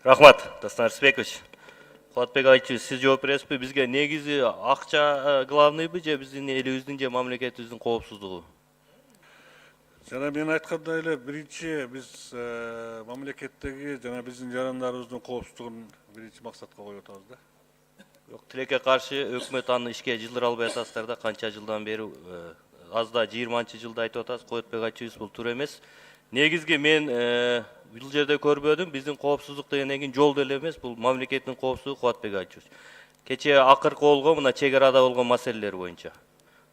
Рахмат, Дастан Арсбекович. Кулатбек айтчу, сиз жооп бересизби? Бизге негизи акча главныйбы же биздин элибиздин же мамлекетибиздин коопсуздугу? Жана мен айткандай эле биринчи биз мамлекеттеги жана биздин жарандарыбыздын коопсуздугун биринчи максатка коюп атабыз да. Жок, тилекке каршы өкмөт аны ишке жылдыра албай атасыздар да, канча жылдан бери аз да 20-жылда айтып атасыз. Кулатбек айтчубуз, бул туура эмес. Негизги мен бул жерде көрбөдүм, биздин коопсуздук дегенден кийин жол деле эмес, бул мамлекеттин коопсуздугу. Кулатбек айтчубуз. Кечээ акыркы болгон мына чек арада болгон маселелер боюнча.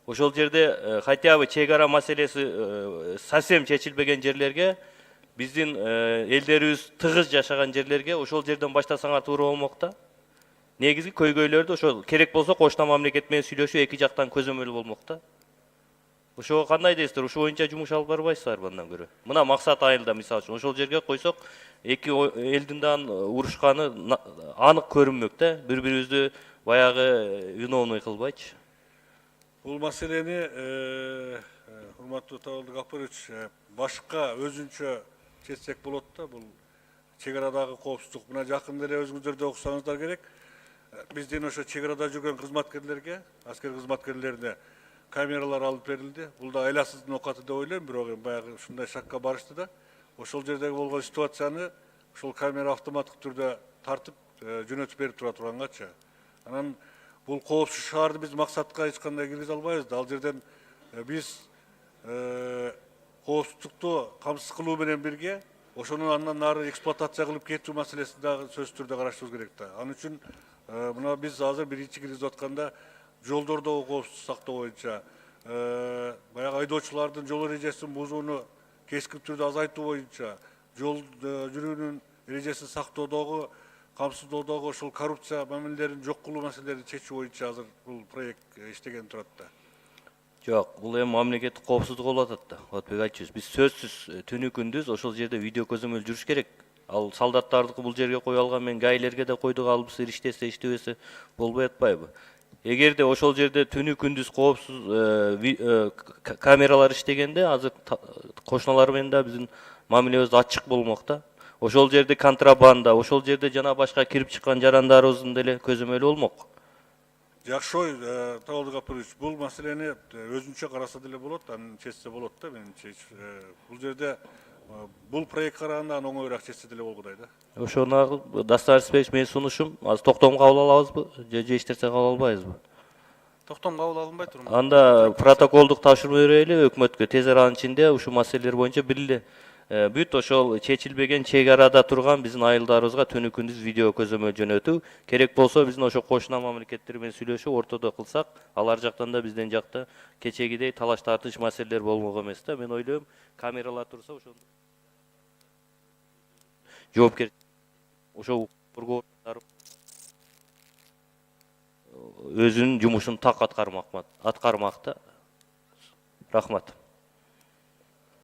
Ошол жерде хотя бы чек ара маселеси совсем чечилбеген жерлерге, биздин элдерибиз тыгыз жашаган жерлерге ошол жерден баштасаңар туура болмок да. Негизги көйгөйлөрдү ошол керек болсо кошуна мамлекет менен сүйлөшүү эки жактан көзөмөл болмок да. Ошого кандай дейсиздер? Ошол боюнча жумуш алып барбайсыздарбы андан көрө? Мына максат айылда мисалы үчүн ошол жерге койсок, эки элдин да урушканы анык көрүнмөк да. Бири-бирибизди баягы виновный кылбайчы. Бул маселени урматтуу Табылдык Апырович башка өзүнчө чечсек болот да. Бул чек арадагы коопсуздук мына жакында эле өзүңүздөр да окусаңыздар керек. Биздин ошо чек арада жүргөн кызматкерлерге, аскер кызматкерлерине камералар алып берилди. Бул да айласыздын окаты деп ойлойм, бирок баягы ушундай шакка барышты да. Ошол жердеги болгон ситуацияны ошол камера автоматтык түрдө тартып жөнөтүп берип тура тургангачы. Анан бул коопсуз шаарды биз максатка эч кандай киргизе албайбыз да. Ал жерден биз коопсуздукту камсыз кылуу менен бирге ошону андан нары эксплуатация кылып кетүү маселесин дагы сөзсүз түрдө карашыбыз керек да. Ал үчүн мына биз азыр биринчи киргизип атканда жолдордогу коопсуздук сактоо боюнча, баягы айдоочулардын жол эрежесин бузууну кескин түрдө азайтуу боюнча, жол жүрүүнүн эрежесин сактоодогу, камсыздоодогу ошол коррупция мамилелерин жок кылуу маселелерин чечүү боюнча азыр бул проект иштеген турат да. Жок, бул эми мамлекеттик коопсуздук болуп атат да. Кулатбек айтчубуз, биз сөзсүз түнү күндүз ошол жерде видео көзөмөл жүрүш керек. Ал солдаттарды бул жерге кое алган мен гаилерге да койдук, албысы иштесе иштебесе болбой атпайбы? Эгерде ошол жерде түнү күндүз коопсуз камералар иштегенде, азыр кошуналар менен да биздин мамилебиз ачык болмок да. Ошол жерде контрабанда, ошол жерде жана башка кирип чыккан жарандарыбыздын деле көзөмөлү болмок. Жакшы ой, Табылдык Апырович, бул маселени өзүнчө караса деле болот, анын чечсе болот да менимче. Бул жерде бул проект караганда оңоюраак чечсе деле болгудай да. Ошону Дастан Арсбекович, менин сунушум, азыр токтом кабыл алабызбы же эч нерсе кабыл албайбызбы? Токтом кабыл алынбайт турмун. Анда протоколдук тапшырма берели өкмөткө, тез аранын ичинде ушул маселелер боюнча бир бүт ошол чечилбеген чек арада турган биздин айылдарыбызга түнү күндүз видео көзөмөл жөнөтүү, керек болсо биздин ошо кошуна мамлекеттер менен сүйлөшүп ортодо кылсак, алар жактан да бизден жакта кечегидей талаш тартыш маселелер болмок эмес да. Мен ойлойм, камералар турса ошол жоопкер ошол өзүнүн жумушун так аткармак да. Рахмат.